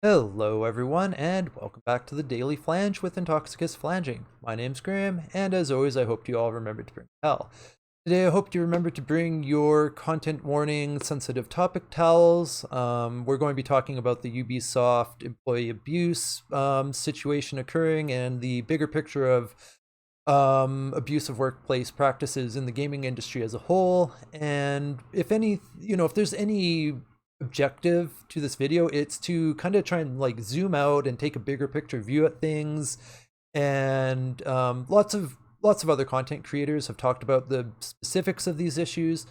Hello everyone, and welcome back to the Daily Flange with Intoxicus Flanging. My name's Graham, and as always I hope you all remember to bring hell. Today I hope you remember to bring your content warning sensitive topic towels. We're going to be talking about the Ubisoft employee abuse situation occurring and the bigger picture of abusive workplace practices in the gaming industry as a whole. And if there's any objective to this video, it's to kind of try and like zoom out and take a bigger picture view at things. And lots of other content creators have talked about the specifics of these issues.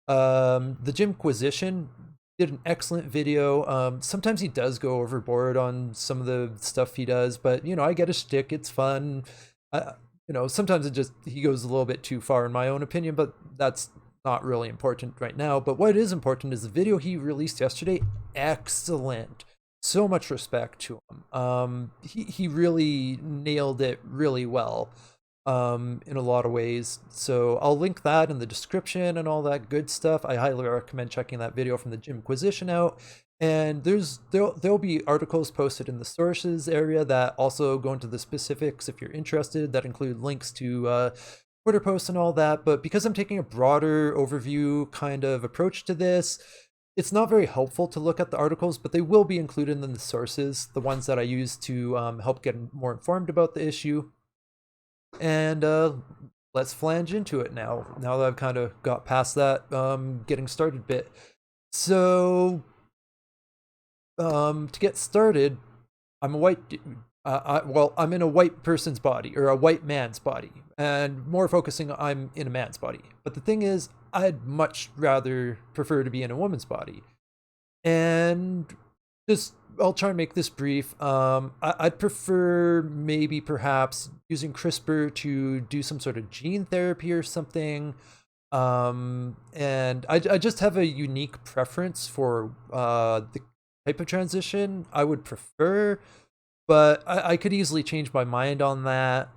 The Jimquisition did an excellent video. Sometimes he does go overboard on some of the stuff he does, but I get a shtick. It's fun. Sometimes he goes a little bit too far in my own opinion, but that's not really important right now. But what is important is the video he released yesterday. Excellent. So much respect to him. He really nailed it really well in a lot of ways. So I'll link that in the description and all that good stuff. I highly recommend checking that video from the Jimquisition out. And there'll be articles posted in the sources area that also go into the specifics if you're interested, that include links to Twitter posts and all that. But because I'm taking a broader overview kind of approach to this, it's not very helpful to look at the articles, but they will be included in the sources, the ones that I use to help get more informed about the issue. And let's flange into it now that I've kind of got past that getting started bit. So to get started, I'm a white dude. I'm in a white person's body, or a white man's body, and more focusing, I'm in a man's body. But the thing is, I'd much rather prefer to be in a woman's body. And I'll try and make this brief. I'd prefer perhaps using CRISPR to do some sort of gene therapy or something. And I just have a unique preference for the type of transition I would prefer, but I could easily change my mind on that.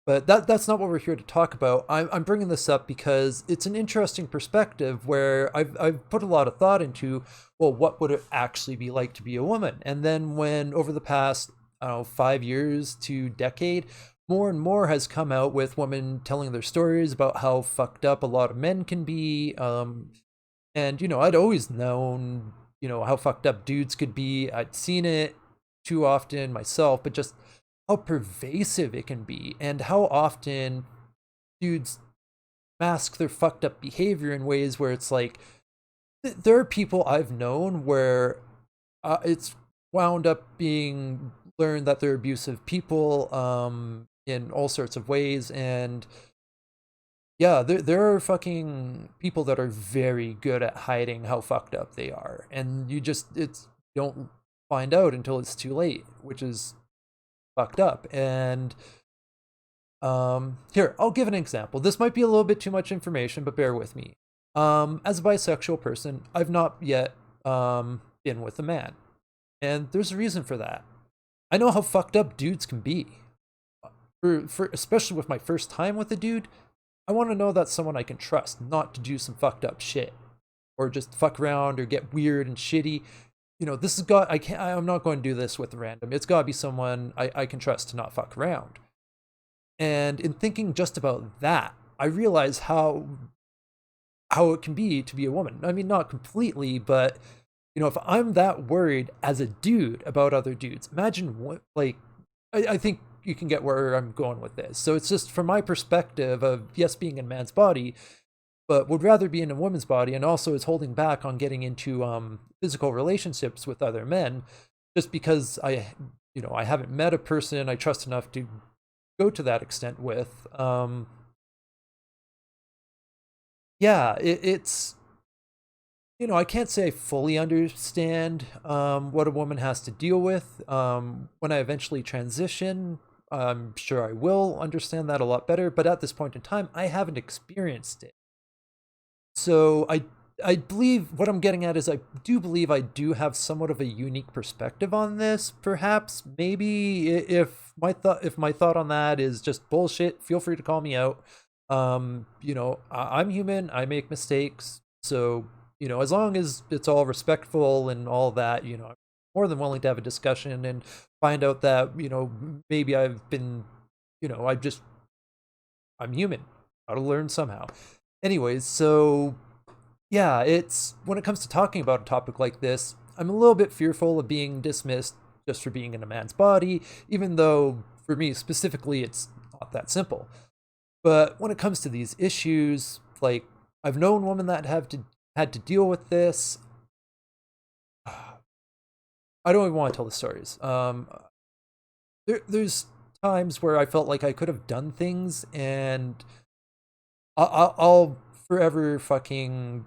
But that's not what we're here to talk about. I'm bringing this up because it's an interesting perspective where I've put a lot of thought into, well, what would it actually be like to be a woman? And then when over the past, I don't know, 5 years to decade, more and more has come out with women telling their stories about how fucked up a lot of men can be. And I'd always known, how fucked up dudes could be. I'd seen it too often myself, but just how pervasive it can be, and how often dudes mask their fucked up behavior in ways where it's like, there are people I've known where it's wound up being learned that they're abusive people in all sorts of ways. And yeah, there are fucking people that are very good at hiding how fucked up they are, and you don't find out until it's too late, which is fucked up. And here, I'll give an example. This might be a little bit too much information, but bear with me. As a bisexual person, I've not yet been with a man, and there's a reason for that. I know how fucked up dudes can be. For especially with my first time with a dude, I want to know that's someone I can trust, not to do some fucked up shit or just fuck around or get weird and shitty. This has got, I'm not going to do this with random. It's got to be someone I can trust to not fuck around. And in thinking just about that, I realize how it can be to be a woman. I mean, not completely, but if I'm that worried as a dude about other dudes, imagine what, like, I think you can get where I'm going with this. So it's just from my perspective of, yes, being in a man's body, but would rather be in a woman's body, and also is holding back on getting into physical relationships with other men, just because I haven't met a person I trust enough to go to that extent with. Yeah, it's I can't say I fully understand what a woman has to deal with when I eventually transition. I'm sure I will understand that a lot better, but at this point in time, I haven't experienced it. So I believe what I'm getting at is, I do believe I do have somewhat of a unique perspective on this. Perhaps, maybe, if my thought on that is just bullshit, feel free to call me out. I'm human. I make mistakes. So as long as it's all respectful and all that, I'm more than willing to have a discussion and find out that, maybe I've been, I just I'm human. Gotta learn somehow. Anyways, so yeah, it's when it comes to talking about a topic like this, I'm a little bit fearful of being dismissed just for being in a man's body, even though for me specifically, it's not that simple. But when it comes to these issues, like I've known women that have to had to deal with this. I don't even want to tell the stories. There's times where I felt like I could have done things, and I'll forever fucking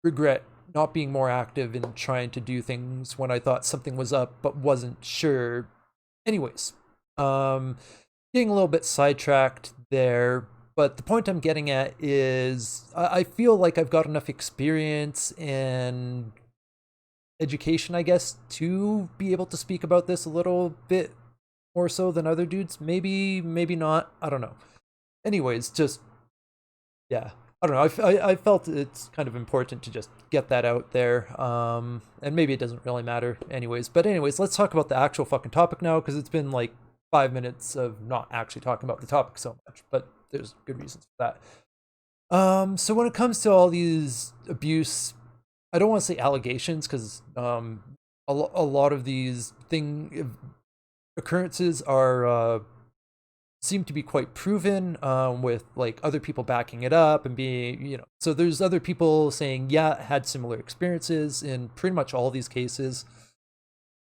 regret not being more active in trying to do things when I thought something was up but wasn't sure. Anyways, um, getting a little bit sidetracked there, but the point I'm getting at is I feel like I've got enough experience and education, I guess, to be able to speak about this a little bit more so than other dudes. Maybe not. I don't know. Anyways, just yeah, I don't know. I felt it's kind of important to just get that out there. And maybe it doesn't really matter, anyways. But anyways, let's talk about the actual fucking topic now, because it's been like 5 minutes of not actually talking about the topic so much. But there's good reasons for that. So when it comes to all these abuse, I don't want to say allegations, because a lot of these occurrences are seem to be quite proven, with like other people backing it up and being, so there's other people saying, yeah, had similar experiences in pretty much all these cases.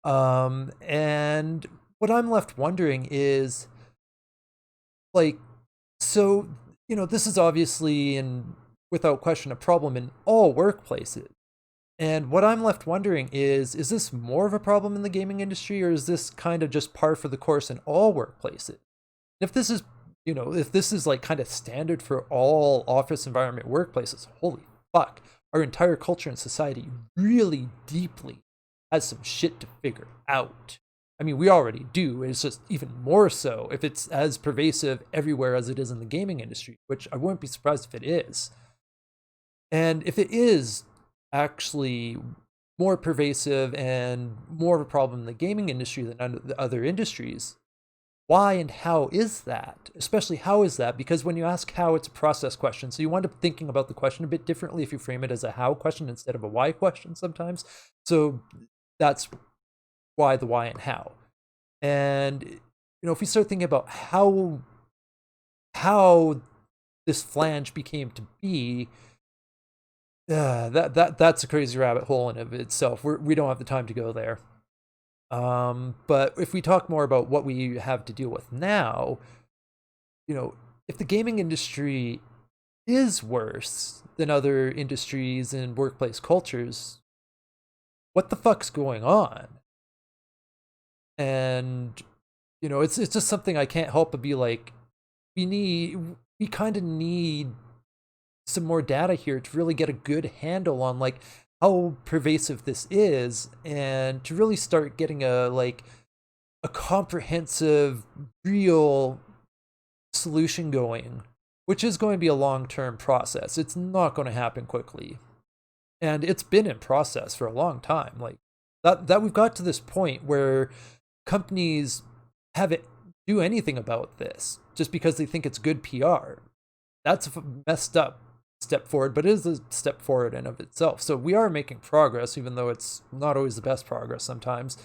And what I'm left wondering is, like, so, this is obviously and without question a problem in all workplaces. And what I'm left wondering is this more of a problem in the gaming industry, or is this kind of just par for the course in all workplaces? If this is, if this is like kind of standard for all office environment workplaces, holy fuck, our entire culture and society really deeply has some shit to figure out. I mean, we already do. It's just even more so if it's as pervasive everywhere as it is in the gaming industry, which I wouldn't be surprised if it is. And if it is actually more pervasive and more of a problem in the gaming industry than the other industries, why and how is that? Especially how is that? Because when you ask how, it's a process question. So you wind up thinking about the question a bit differently if you frame it as a how question instead of a why question sometimes. So that's why the why and how. And if we start thinking about how this flange became to be, that's a crazy rabbit hole in of itself. We don't have the time to go there. But if we talk more about what we have to deal with now, if the gaming industry is worse than other industries and workplace cultures, what the fuck's going on? And it's just something I can't help but be like, we kind of need some more data here to really get a good handle on like how pervasive this is, and to really start getting a comprehensive, real solution going, which is going to be a long-term process. It's not going to happen quickly, and it's been in process for a long time. Like that we've got to this point where companies haven't do anything about this just because they think it's good PR. That's a messed up step forward, but it is a step forward in of itself. So we are making progress, even though it's not always the best progress sometimes.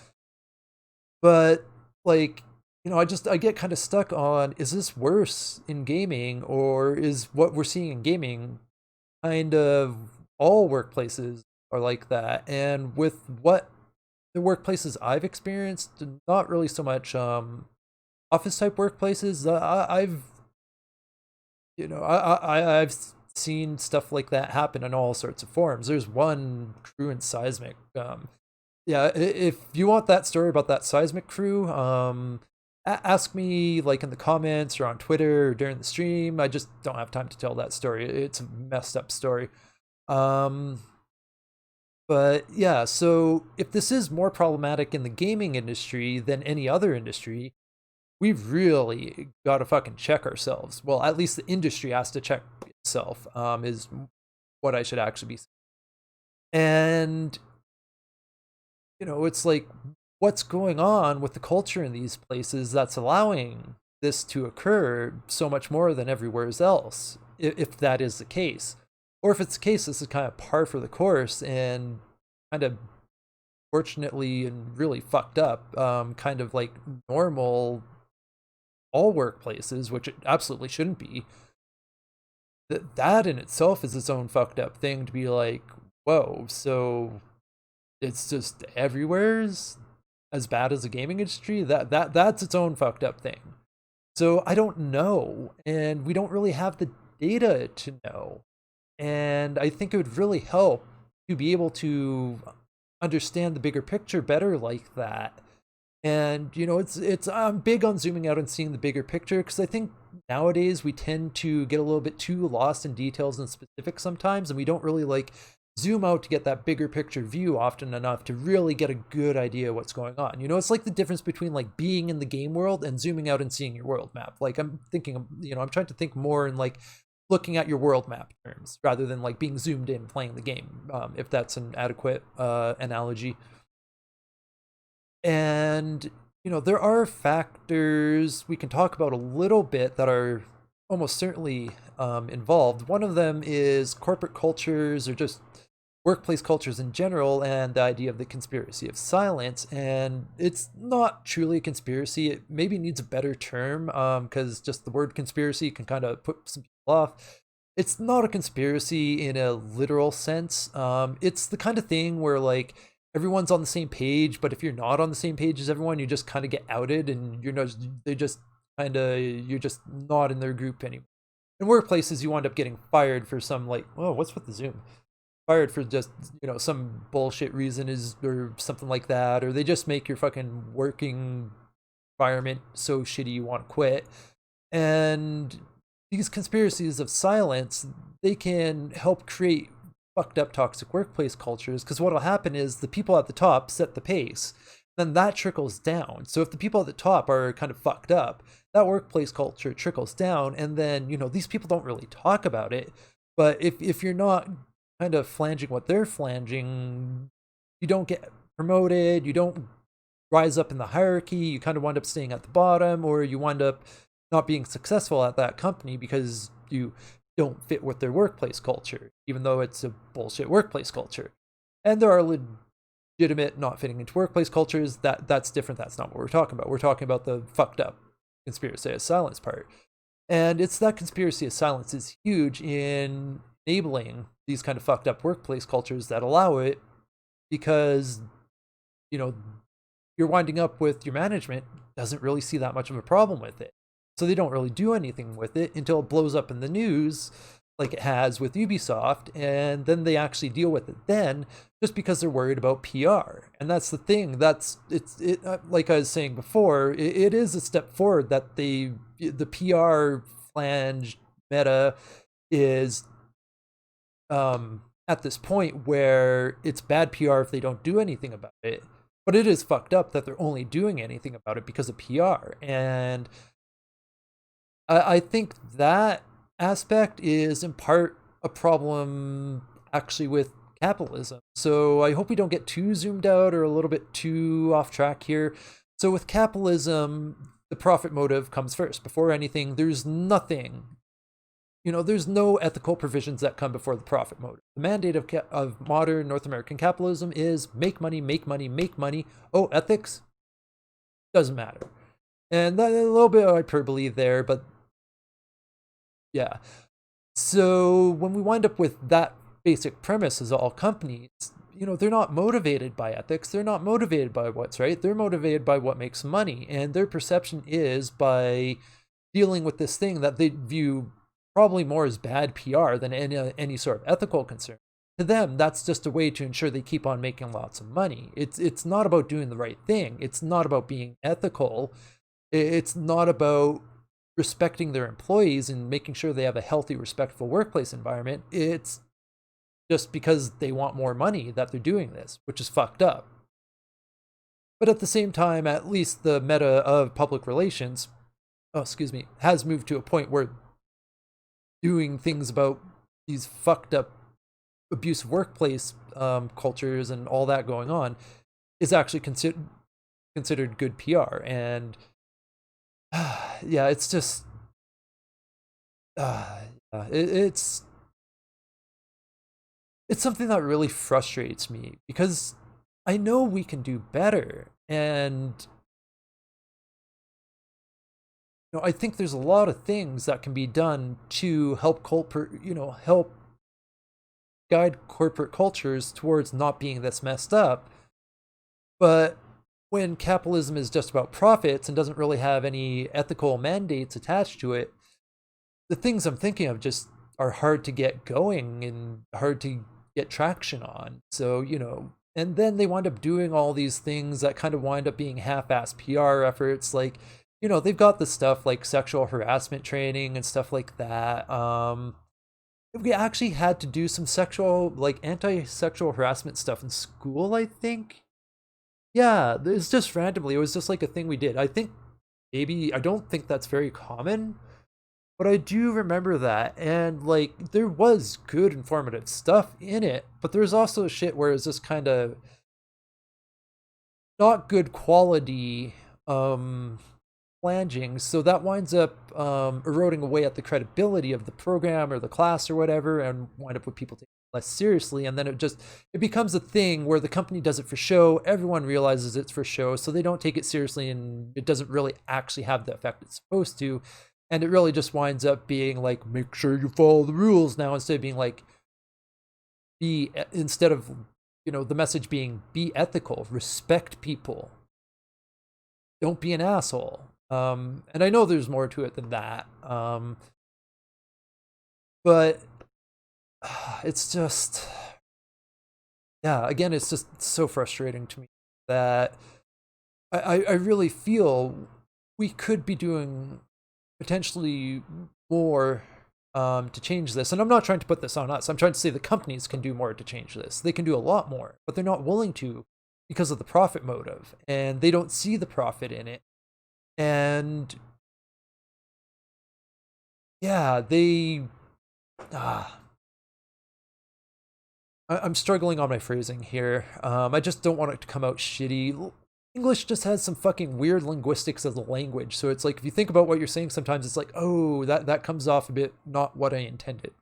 But like, I get kind of stuck on, is this worse in gaming, or is what we're seeing in gaming kind of all workplaces are like that? And with what the workplaces I've experienced, not really so much office type workplaces. I've seen stuff like that happen in all sorts of forms. There's one crew in Seismic. Yeah, if you want that story about that Seismic crew, ask me like in the comments or on Twitter or during the stream. I just don't have time to tell that story. It's a messed up story. But yeah, so if this is more problematic in the gaming industry than any other industry, we've really got to fucking check ourselves. Well, at least the industry has to check itself, is what I should actually be saying. And it's like, what's going on with the culture in these places that's allowing this to occur so much more than everywhere else, if that is the case. Or if it's the case, this is kind of par for the course and kind of fortunately and really fucked up, kind of like normal all workplaces, which it absolutely shouldn't be. That in itself is its own fucked up thing to be like, whoa, so it's just everywhere's as bad as the gaming industry. That's its own fucked up thing. So I don't know, and we don't really have the data to know. And I think it would really help to be able to understand the bigger picture better like that. And it's I'm big on zooming out and seeing the bigger picture, because I think nowadays we tend to get a little bit too lost in details and specifics sometimes, and we don't really like zoom out to get that bigger picture view often enough to really get a good idea of what's going on. It's like the difference between like being in the game world and zooming out and seeing your world map. Like I'm thinking, I'm trying to think more in like looking at your world map terms rather than like being zoomed in playing the game, if that's an adequate analogy. And there are factors we can talk about a little bit that are almost certainly involved. One of them is corporate cultures, or just workplace cultures in general, and the idea of the conspiracy of silence. And it's not truly a conspiracy. It maybe needs a better term, because just the word conspiracy can kind of put some people off. It's not a conspiracy in a literal sense. It's the kind of thing where like everyone's on the same page, but if you're not on the same page as everyone, you just kind of get outed, and you're just not in their group anymore. In workplaces, you wind up getting fired for some like, oh, what's with the Zoom? Fired for just some bullshit reason or something like that, or they just make your fucking working environment so shitty you want to quit. And these conspiracies of silence, they can help create fucked up toxic workplace cultures, because what'll happen is the people at the top set the pace, then that trickles down. So if the people at the top are kind of fucked up, that workplace culture trickles down, and then these people don't really talk about it. But if you're not kind of flanging what they're flanging, you don't get promoted, you don't rise up in the hierarchy, you kind of wind up staying at the bottom, or you wind up not being successful at that company because you don't fit with their workplace culture, even though it's a bullshit workplace culture. And there are legitimate not fitting into workplace cultures. That's different. That's not what we're talking about. We're talking about the fucked up conspiracy of silence part. And it's that conspiracy of silence is huge in enabling these kind of fucked up workplace cultures that allow it, because you're winding up with your management doesn't really see that much of a problem with it. So they don't really do anything with it until it blows up in the news, like it has with Ubisoft, and then they actually deal with it then, just because they're worried about PR. And that's the thing. Like I was saying before, it is a step forward that the PR Flange meta is at this point where it's bad PR if they don't do anything about it. But it is fucked up that they're only doing anything about it because of PR. And I think that aspect is in part a problem actually with capitalism. So I hope we don't get too zoomed out or a little bit too off track here. So with capitalism, the profit motive comes first. Before anything, there's nothing, there's no ethical provisions that come before the profit motive. The mandate of modern North American capitalism is make money, make money, make money. Oh, ethics? Doesn't matter. And that, a little bit of hyperbole there, but yeah. So when we wind up with that basic premise as all companies, they're not motivated by ethics. They're not motivated by what's right. They're motivated by what makes money. And their perception is by dealing with this thing that they view probably more as bad PR than any sort of ethical concern. To them, that's just a way to ensure they keep on making lots of money. It's not about doing the right thing. It's not about being ethical. It's not about respecting their employees and making sure they have a healthy, respectful workplace environment. It's just because they want more money that they're doing this, which is fucked up. But at the same time, at least the meta of public relations, has moved to a point where doing things about these fucked up abusive workplace cultures and all that going on is actually considered good PR. And yeah, it's just uh, it's something that really frustrates me because I know we can do better, and I think there's a lot of things that can be done to help help guide corporate cultures towards not being this messed up. But when capitalism is just about profits and doesn't really have any ethical mandates attached to it, the things I'm thinking of just are hard to get going and hard to get traction on. So, and then they wind up doing all these things that kind of wind up being half-assed PR efforts. Like, they've got the stuff like sexual harassment training and stuff like that. We actually had to do some like anti-sexual harassment stuff in school, I think. Yeah, it's just randomly. It was just like a thing we did. I think I don't think that's very common, but I do remember that. And like, there was good informative stuff in it, but there's also shit where it's just kind of not good quality flanging, so that winds up eroding away at the credibility of the program or the class or whatever, and wind up with people taking it less seriously. And then it becomes a thing where the company does it for show, everyone realizes it's for show, so they don't take it seriously, and it doesn't really actually have the effect it's supposed to. And it really just winds up being like, make sure you follow the rules now, instead of being like, instead of the message being, be ethical, respect people, don't be an asshole. And I know there's more to it than that. But it's just, yeah, again, it's just so frustrating to me that I really feel we could be doing potentially more to change this. And I'm not trying to put this on us. I'm trying to say the companies can do more to change this. They can do a lot more, but they're not willing to because of the profit motive, and they don't see the profit in it. And yeah, I'm struggling on my phrasing here. I just don't want it to come out shitty. English just has some fucking weird linguistics as a language. So it's like, if you think about what you're saying, sometimes it's like, oh, that comes off a bit not what I intended.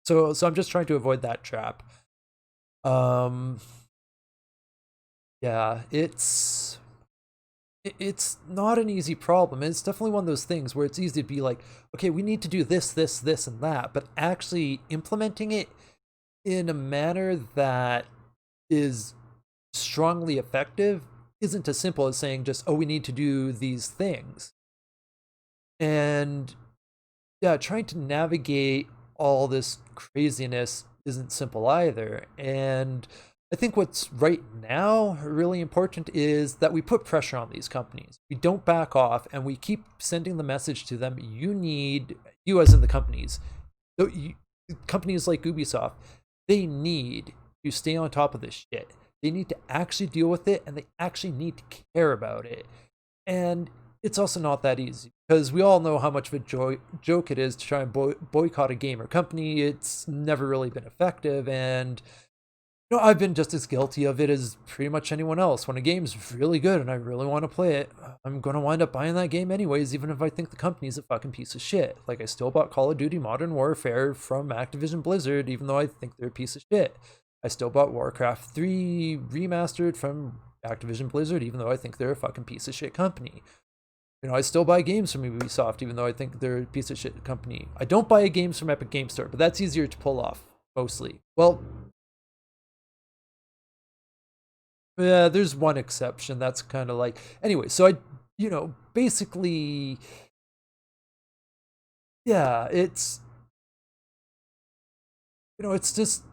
So I'm just trying to avoid that trap. Yeah, it's not an easy problem. It's definitely one of those things where it's easy to be like, okay, we need to do this, this, this, and that, but actually implementing it in a manner that is strongly effective isn't as simple as saying just, oh, we need to do these things. And yeah, trying to navigate all this craziness isn't simple either. And I think what's right now really important is that we put pressure on these companies. We don't back off, and we keep sending the message to them. You as in the companies, companies like Ubisoft, they need to stay on top of this shit. They need to actually deal with it, and they actually need to care about it. And it's also not that easy, because we all know how much of a joke it is to try and boycott a game or company. It's never really been effective, and I've been just as guilty of it as pretty much anyone else. When a game's really good and I really want to play it, I'm going to wind up buying that game anyways, even if I think the company's a fucking piece of shit. Like, I still bought Call of Duty Modern Warfare from Activision Blizzard, even though I think they're a piece of shit. I still bought Warcraft 3 Remastered from Activision Blizzard, even though I think they're a fucking piece of shit company. I still buy games from Ubisoft, even though I think they're a piece of shit company. I don't buy games from Epic Game Store, but that's easier to pull off, mostly. Well, yeah, there's one exception. That's kind of like, anyway, so basically, yeah, it's just,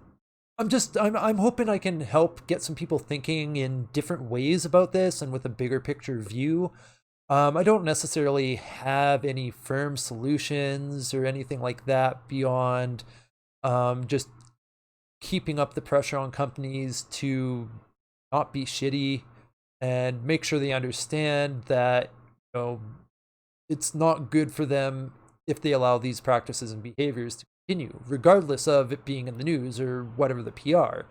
I'm hoping I can help get some people thinking in different ways about this and with a bigger picture view. I don't necessarily have any firm solutions or anything like that beyond just keeping up the pressure on companies to not be shitty and make sure they understand that it's not good for them if they allow these practices and behaviors to continue, regardless of it being in the news or whatever the PR.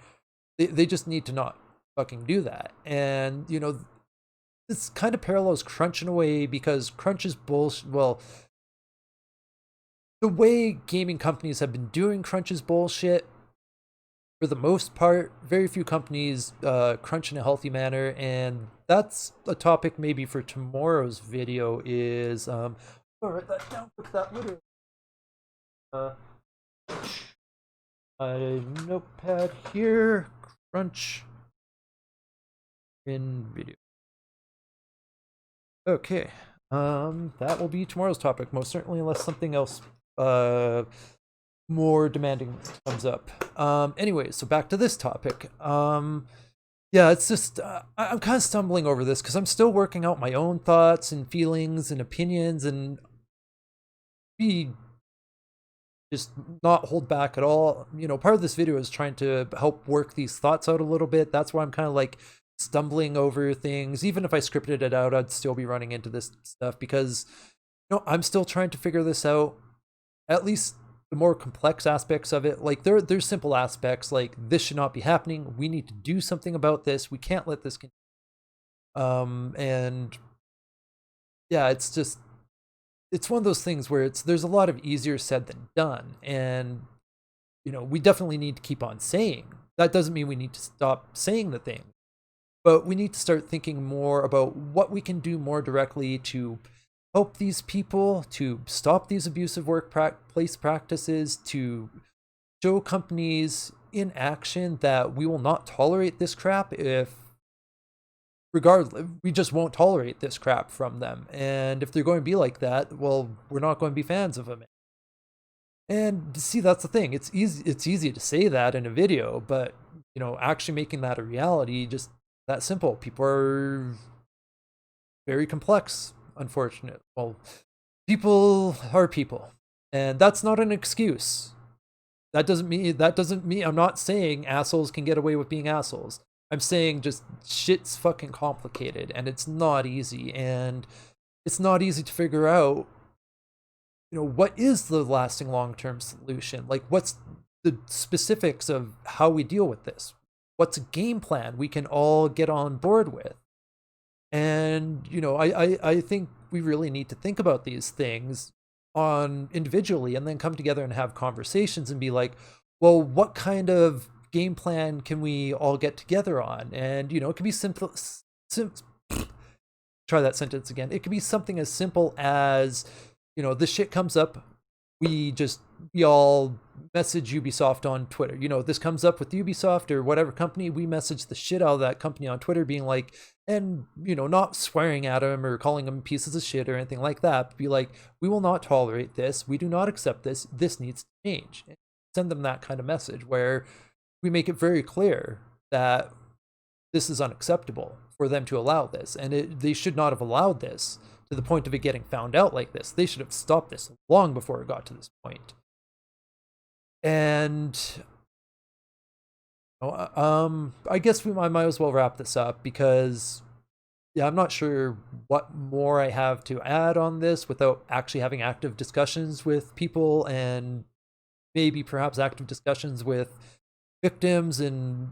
They just need to not fucking do that. And, this kind of parallels Crunch in a way, because Crunch is bullshit. Well, the way gaming companies have been doing Crunch is bullshit for the most part. Very few companies crunch in a healthy manner, and that's a topic maybe for tomorrow's video. Is I'll write that down with that literally. My notepad here. Crunch in video. Okay. That will be tomorrow's topic, most certainly, unless something else more demanding comes up. Anyway, so back to this topic. Yeah, it's just I'm kind of stumbling over this because I'm still working out my own thoughts and feelings and opinions, and be just not hold back at all. Part of this video is trying to help work these thoughts out a little bit. That's why I'm kind of like stumbling over things. Even if I scripted it out, I'd still be running into this stuff because I'm still trying to figure this out. At least the more complex aspects of it. Like there's simple aspects like this should not be happening. We need to do something about this. We can't let this continue. And yeah, it's one of those things where there's a lot of easier said than done. And we definitely need to keep on saying. That doesn't mean we need to stop saying the thing. But we need to start thinking more about what we can do more directly to help these people, to stop these abusive workplace practices, to show companies in action that we will not tolerate this crap. Regardless, we just won't tolerate this crap from them. And if they're going to be like that, well, we're not going to be fans of them. And see, that's the thing. It's easy to say that in a video, but actually making that a reality, just that simple. People are very complex, unfortunately. Well, people are people, and that's not an excuse. That doesn't mean I'm not saying assholes can get away with being assholes. I'm saying just shit's fucking complicated, and it's not easy, and it's not easy to figure out what is the lasting long-term solution. Like, what's the specifics of how we deal with this? What's a game plan we can all get on board with? And I think we really need to think about these things on individually, and then come together and have conversations and be like, well, what kind of game plan can we all get together on? And it can be simple. Try that sentence again. It could be something as simple as this shit comes up, we all message Ubisoft on Twitter. This comes up with Ubisoft or whatever company, we message the shit out of that company on Twitter, being like, and not swearing at them or calling them pieces of shit or anything like that, but be like, we will not tolerate this, we do not accept this, this needs to change. And send them that kind of message where we make it very clear that this is unacceptable for them to allow this, and they should not have allowed this to the point of it getting found out like this. They should have stopped this long before it got to this point. And I guess I might as well wrap this up, because yeah, I'm not sure what more I have to add on this without actually having active discussions with people, and maybe perhaps active discussions with victims and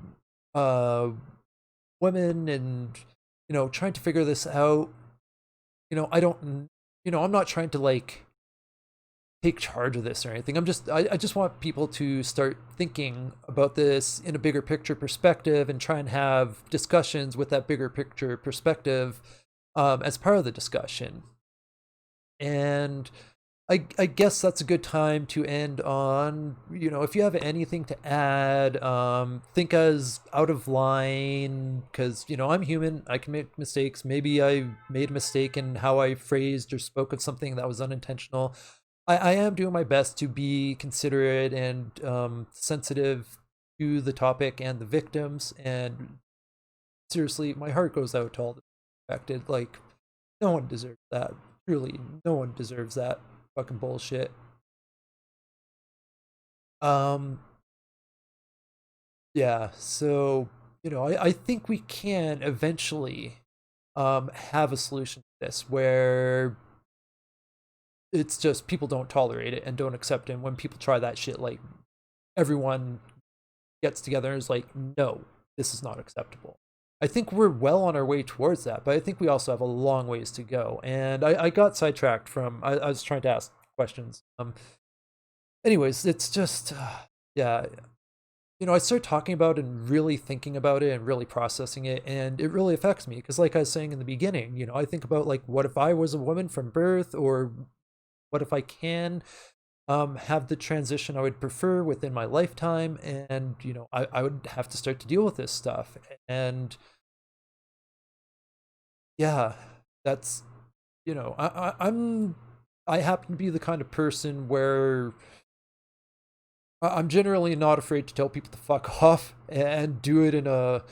women, and trying to figure this out. I'm not trying to like take charge of this or anything. I just want people to start thinking about this in a bigger picture perspective, and try and have discussions with that bigger picture perspective as part of the discussion. And I guess that's a good time to end on, if you have anything to add, think as out of line, because, I'm human, I can make mistakes. Maybe I made a mistake in how I phrased or spoke of something that was unintentional. I am doing my best to be considerate and sensitive to the topic and the victims, and seriously, my heart goes out to all the affected. Like, no one deserves that. Truly, no one deserves that fucking bullshit. Yeah, so I think we can eventually have a solution to this where it's just people don't tolerate it and don't accept it. And when people try that shit, like everyone gets together and is like, no, this is not acceptable. I think we're well on our way towards that, but I think we also have a long ways to go. And I got sidetracked from I was trying to ask questions. Anyways, it's just yeah, I start talking about it and really thinking about it and really processing it, and it really affects me because, like I was saying in the beginning, I think about like, what if I was a woman from birth, or what if I can have the transition I would prefer within my lifetime, and I would have to start to deal with this stuff, and yeah, that's I happen to be the kind of person where I'm generally not afraid to tell people to fuck off and do it in a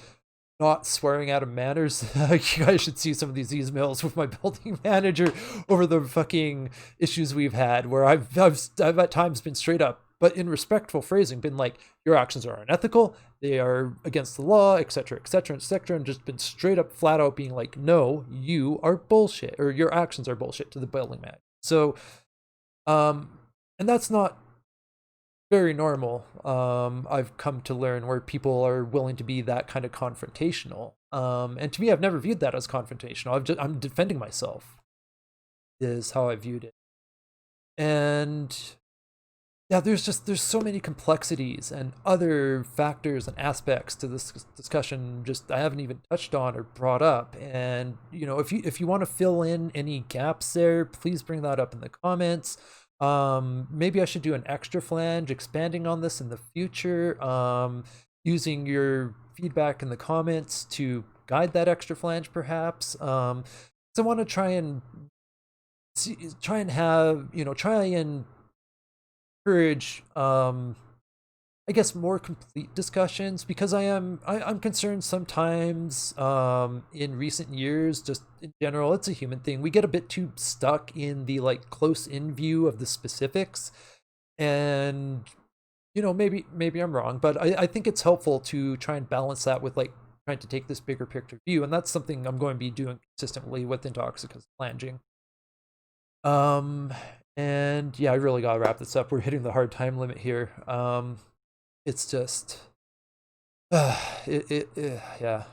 not swearing out of manners. You guys should see some of these emails with my building manager over the fucking issues we've had, where I've at times been straight up, but in respectful phrasing, been like, your actions are unethical, they are against the law, etc., etc., etc., and just been straight up, flat out being like, no, you are bullshit, or your actions are bullshit to the building manager. So, and that's not very normal. I've come to learn where people are willing to be that kind of confrontational. And to me, I've never viewed that as confrontational. I'm defending myself, is how I viewed it. And yeah, there's so many complexities and other factors and aspects to this discussion just I haven't even touched on or brought up. And if you want to fill in any gaps there, please bring that up in the comments. Maybe I should do an extra flange expanding on this in the future, using your feedback in the comments to guide that extra flange, perhaps. So I want to try and try and encourage, I guess, more complete discussions, because I'm concerned sometimes, in recent years, just in general, it's a human thing, we get a bit too stuck in the like close in view of the specifics. And maybe I'm wrong, but I think it's helpful to try and balance that with like trying to take this bigger picture view, and that's something I'm going to be doing consistently with Intoxicus Flanging. um and yeah, I really gotta wrap this up. We're hitting the hard time limit here. It's just yeah.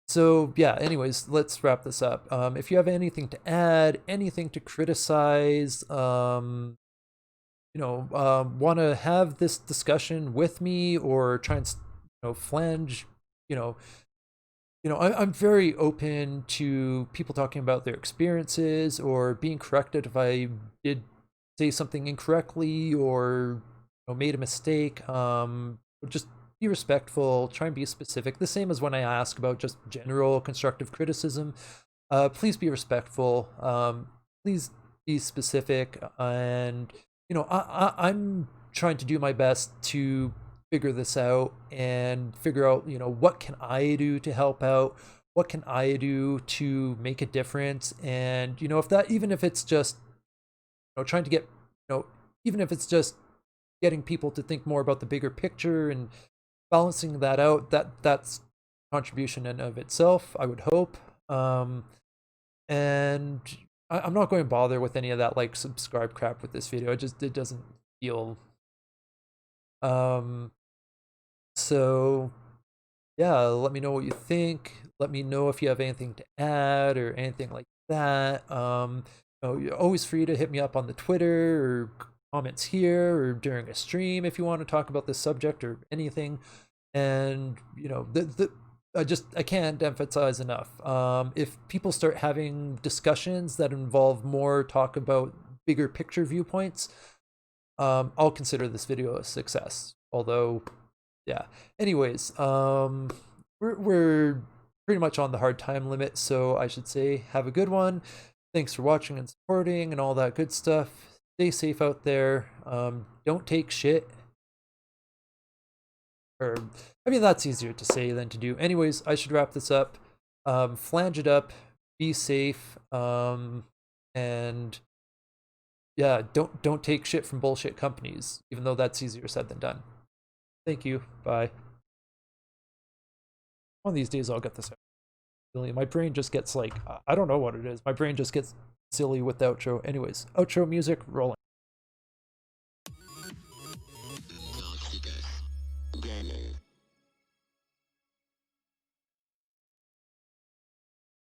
So yeah, anyways, let's wrap this up. If you have anything to add, anything to criticize, want to have this discussion with me, or try and flange, you know I'm very open to people talking about their experiences, or being corrected if I did say something incorrectly, or made a mistake. Just be respectful, try and be specific, the same as when I ask about just general constructive criticism. Please be respectful, please be specific, and I'm trying to do my best to figure this out and figure out, what can I do to help out? What can I do to make a difference? And, if that, even if it's just, trying to get, even if it's just getting people to think more about the bigger picture and balancing that out, that's contribution in of itself, I would hope. And I'm not going to bother with any of that like subscribe crap with this video. It doesn't feel um so yeah, let me know what you think. Let me know if you have anything to add or anything like that. You're always free to hit me up on the Twitter, or comments here, or during a stream if you want to talk about this subject or anything. And I can't emphasize enough. If people start having discussions that involve more talk about bigger picture viewpoints, I'll consider this video a success. Although, yeah. Anyways, we're pretty much on the hard time limit, so I should say have a good one. Thanks for watching and supporting and all that good stuff. Stay safe out there. Don't take shit. Or, I mean, that's easier to say than to do. Anyways, I should wrap this up. Flange it up. Be safe. And yeah, don't take shit from bullshit companies, even though that's easier said than done. Thank you. Bye. One of these days I'll get this out. My brain just gets like, I don't know what it is. My brain just gets silly with the outro. Anyways, outro music rolling.